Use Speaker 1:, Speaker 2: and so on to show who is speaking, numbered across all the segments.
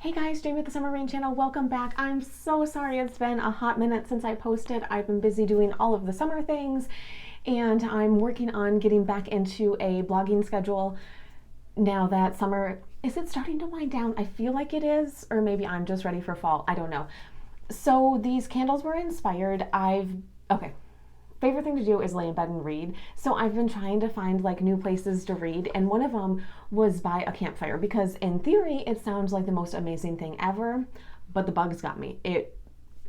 Speaker 1: Hey guys, Jamie with the Summer Rain channel. Welcome back. I'm so sorry it's been a hot minute since I posted. I've been busy doing all of the summer things and I'm working on getting back into a blogging schedule now that summer, is it starting to wind down? I feel like it is, or maybe I'm just ready for fall. I don't know. So these candles were inspired. Favorite thing to do is lay in bed and read. So I've been trying to find like new places to read, and one of them was by a campfire because in theory it sounds like the most amazing thing ever, but the bugs got me. It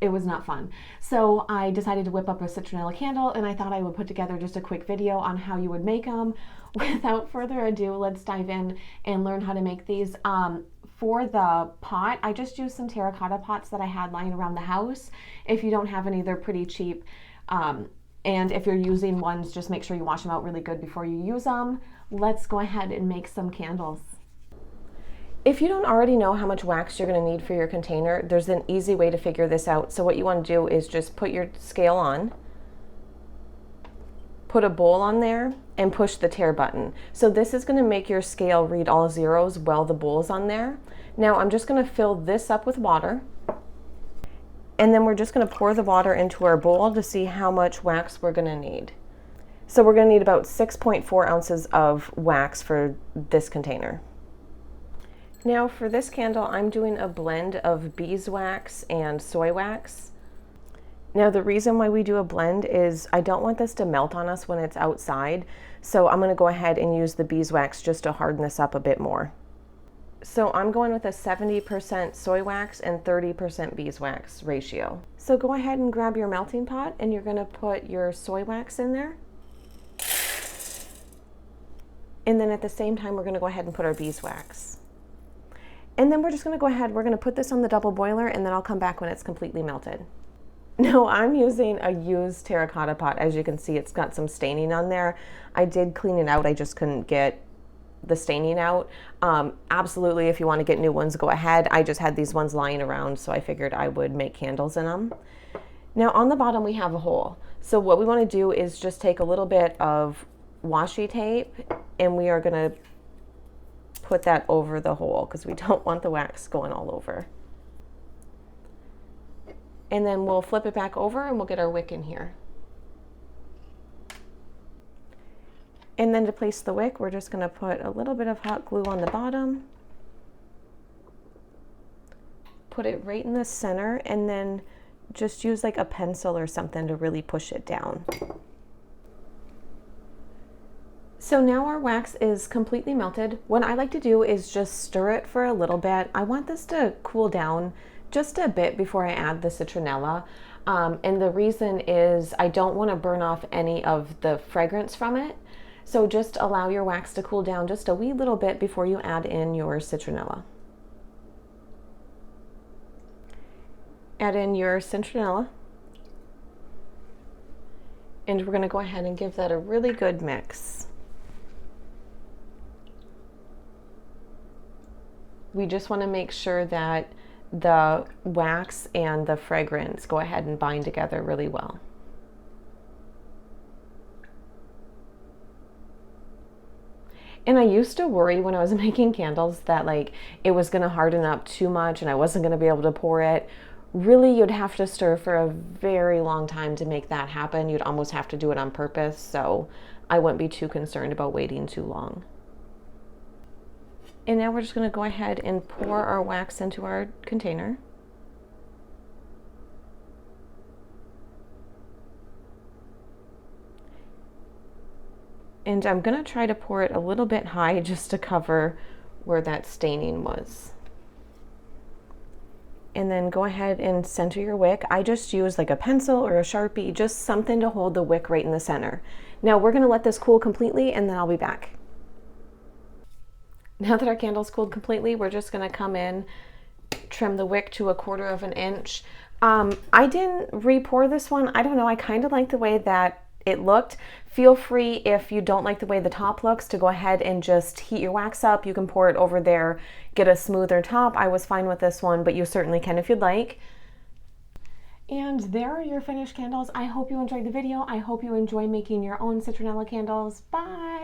Speaker 1: was not fun. So I decided to whip up a citronella candle, and I thought I would put together just a quick video on how you would make them. Without further ado, let's dive in and learn how to make these. For the pot, I just used some terracotta pots that I had lying around the house. If you don't have any, they're pretty cheap. And if you're using ones, just make sure you wash them out really good before you use them. Let's go ahead and make some candles. If you don't already know how much wax you're going to need for your container, there's an easy way to figure this out. So what you want to do is just put your scale on, put a bowl on there, and push the tare button. So this is going to make your scale read all zeros while the bowl's on there. Now I'm just going to fill this up with water. And then we're just going to pour the water into our bowl to see how much wax we're going to need. So we're going to need about 6.4 ounces of wax for this container. Now for this candle, I'm doing a blend of beeswax and soy wax. Now the reason why we do a blend is I don't want this to melt on us when it's outside. So I'm going to go ahead and use the beeswax just to harden this up a bit more. So I'm going with a 70% soy wax and 30% beeswax ratio. So go ahead and grab your melting pot and you're going to put your soy wax in there. And then at the same time, we're going to go ahead and put our beeswax. And then we're just going to go ahead, we're going to put this on the double boiler, and then I'll come back when it's completely melted. Now I'm using a used terracotta pot. As you can see, it's got some staining on there. I did clean it out, I just couldn't get the staining out. Absolutely, if you want to get new ones, go ahead. I just had these ones lying around, so I figured I would make candles in them. Now on the bottom we have a hole. So what we want to do is just take a little bit of washi tape, and we are going to put that over the hole because we don't want the wax going all over. And then we'll flip it back over and we'll get our wick in here. And then to place the wick, we're just going to put a little bit of hot glue on the bottom, put it right in the center, and then just use like a pencil or something to really push it down. So now our wax is completely melted. What I like to do is just stir it for a little bit. I want this to cool down just a bit before I add the citronella. And the reason is I don't want to burn off any of the fragrance from it. So just allow your wax to cool down just a wee little bit before you add in your citronella. Add in your citronella. And we're going to go ahead and give that a really good mix. We just want to make sure that the wax and the fragrance go ahead and bind together really well. And I used to worry when I was making candles that like it was going to harden up too much and I wasn't going to be able to pour it. Really, you'd have to stir for a very long time to make that happen. You'd almost have to do it on purpose, so I wouldn't be too concerned about waiting too long. And now we're just going to go ahead and pour our wax into our container. And I'm going to try to pour it a little bit high just to cover where that staining was. And then go ahead and center your wick. I just use like a pencil or a Sharpie, just something to hold the wick right in the center. Now we're going to let this cool completely and then I'll be back. Now that our candle's cooled completely, we're just going to come in, trim the wick to 1/4 of an inch. I didn't re-pour this one. I don't know. I kind of like the way that it looked. Feel free, if you don't like the way the top looks, to go ahead and just heat your wax up. You can pour it over there, get a smoother top. I was fine with this one, but you certainly can if you'd like. And there are your finished candles. I hope you enjoyed the video. I hope you enjoy making your own citronella candles. Bye!